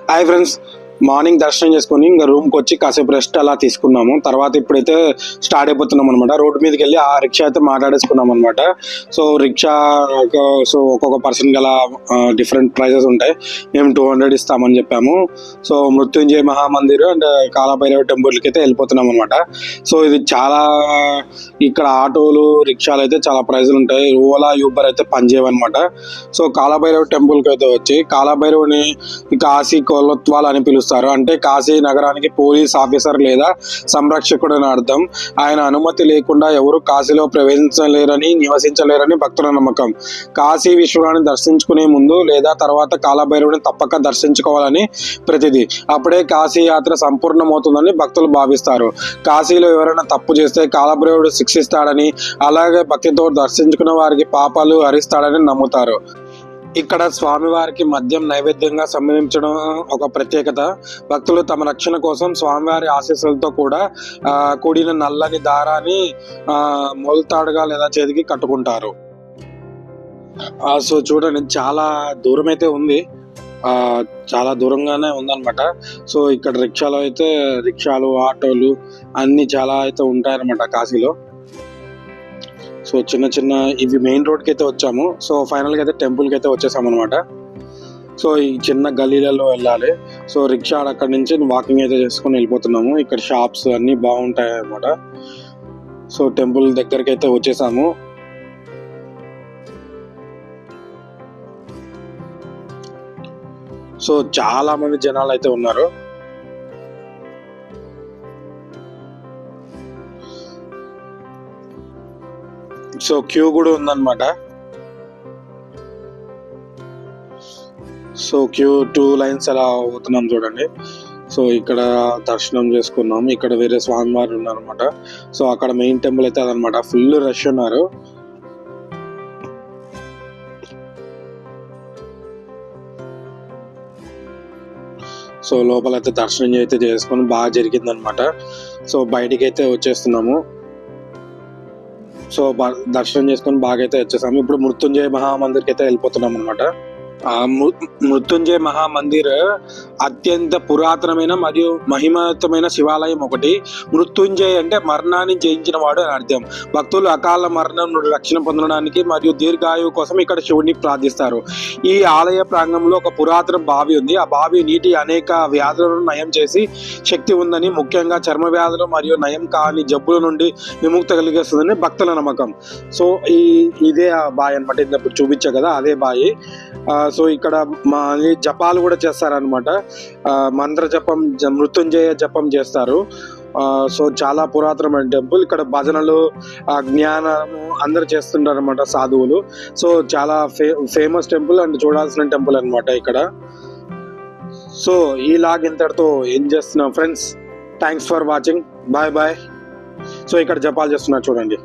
Hi friends, morning దర్శనం చేసుకుని ఇంకా రూమ్కి వచ్చి కాసేపు రెస్ట్ అలా తీసుకున్నాము. తర్వాత ఇప్పుడైతే స్టార్ట్ అయిపోతున్నాం అనమాట. రోడ్డు మీదకి వెళ్ళి ఆ రిక్షా అయితే మాట్లాడేసుకున్నాం అనమాట. సో రిక్షా సో ఒక్కొక్క పర్సన్ గల డిఫరెంట్ ప్రైజెస్ ఉంటాయి. మేము 200 ఇస్తామని చెప్పాము. సో మృత్యుంజయ మహామందిర్ అండ్ కాలభైరవ టెంపుల్కి అయితే వెళ్ళిపోతున్నాం అనమాట. సో ఇది చాలా ఇక్కడ ఆటోలు రిక్షాలు అయితే చాలా ప్రైజులు ఉంటాయి. ఓలా యూబర్ అయితే పనిచేయవన్నమాట. సో కాలభైరవ టెంపుల్కి అయితే వచ్చి కాలభైరవుని కాశీ కోలత్వాల్ అని పిలుస్తారు. అంటే కాశీ నగరానికి పోలీస్ ఆఫీసర్ లేదా సంరక్షకుడు అని అర్థం. ఆయన అనుమతి లేకుండా ఎవరు కాశీలో ప్రవేశించలేరని నివసించలేరని భక్తుల నమ్మకం. కాశీ విశ్వనాథ్ని దర్శించుకునే ముందు లేదా తర్వాత కాలభైరవుని తప్పక దర్శించుకోవాలని ప్రతిది. అప్పుడే కాశీ యాత్ర సంపూర్ణమవుతుందని భక్తులు భావిస్తారు. కాశీలో ఎవరైనా తప్పు చేస్తే కాలభైరవుడు శిక్షిస్తాడని, అలాగే భక్తితో దర్శించుకున్న వారికి పాపాలు హరిస్తాడని నమ్ముతారు. ఇక్కడ స్వామివారికి మద్యం నైవేద్యంగా సమర్పించడం ఒక ప్రత్యేకత. భక్తులు తమ రక్షణ కోసం స్వామివారి ఆశీస్సులతో కూడా కూడిన నల్లని దారాన్ని మొలతాడుగా లేదా చేతికి కట్టుకుంటారు. సో చూడండి, చాలా దూరం అయితే ఉంది, చాలా దూరంగానే ఉందన్నమాట. సో ఇక్కడ రిక్షాలు ఆటోలు అన్ని చాలా అయితే ఉంటాయన్నమాట కాశీలో. సో చిన్న ఇవి మెయిన్ రోడ్కి అయితే వచ్చాము. సో ఫైనల్గా అయితే టెంపుల్కి అయితే వచ్చేసాము అనమాట. సో ఈ చిన్న గల్లీలలో వెళ్ళాలి. సో రిక్షా అక్కడి నుంచి వాకింగ్ అయితే చేసుకుని వెళ్ళిపోతున్నాము. ఇక్కడ షాప్స్ అన్నీ బాగుంటాయి అన్నమాట. సో టెంపుల్ దగ్గరికి అయితే వచ్చేసాము. సో చాలా మంది జనాలు అయితే ఉన్నారు. సో క్యూ కూడా ఉందన్నమాట. సో క్యూ 2 లైన్స్ అలా అవుతున్నాం చూడండి. సో ఇక్కడ దర్శనం చేసుకున్నాం. ఇక్కడ వేరే స్వామివారు ఉన్నారనమాట. సో అక్కడ మెయిన్ టెంపుల్ అయితే అదనమాట. ఫుల్ రష్ ఉన్నారు. సో లోపలైతే దర్శనం అయితే చేసుకొని బాగా జరిగిందనమాట. సో బయటికి అయితే వచ్చేస్తున్నాము. సో దర్శనం చేసుకొని బాగా అయితే వచ్చేసాము. ఇప్పుడు మృత్యుంజయ మహామందిర్కి అయితే వెళ్ళిపోతున్నాం అనమాట. మృత్యుంజయ మహామందిర్ అత్యంత పురాతనమైన మరియు మహిమతమైన శివాలయం ఒకటి. మృత్యుంజయ అంటే మరణాన్ని జయించిన వాడు అని అర్థం. భక్తులు అకాల మరణం నుండి రక్షణ పొందడానికి మరియు దీర్ఘాయువు కోసం ఇక్కడ శివుడిని ప్రార్థిస్తారు. ఈ ఆలయ ప్రాంగణంలో ఒక పురాతన బావి ఉంది. ఆ బావి నీటి అనేక వ్యాధులను నయం చేసి శక్తి ఉందని, ముఖ్యంగా చర్మ వ్యాధులు మరియు నయం కాని జబ్బుల నుండి విముక్తి కలిగిస్తుందని భక్తుల నమ్మకం. సో ఇదే ఆ బావి అనమాట. ఇప్పుడు చూపించా కదా, అదే బావి. సో ఇక్కడ జపాలు కూడా చేస్తారనమాట. మంత్ర జపం, మృత్యుంజయ జపం చేస్తారు. సో చాలా పురాతనమైన టెంపుల్. ఇక్కడ భజనలు, జ్ఞానము అందరు చేస్తుంటారు అనమాట సాధువులు. సో చాలా ఫేమస్ టెంపుల్ అండ్ చూడాల్సిన టెంపుల్ అనమాట ఇక్కడ. సో ఈ లాగ్ ఇంతటితో ఏం చేస్తున్నాం friends. Thanks for watching. Bye bye. So ఇక్కడ జపాలు చేస్తున్నారు చూడండి.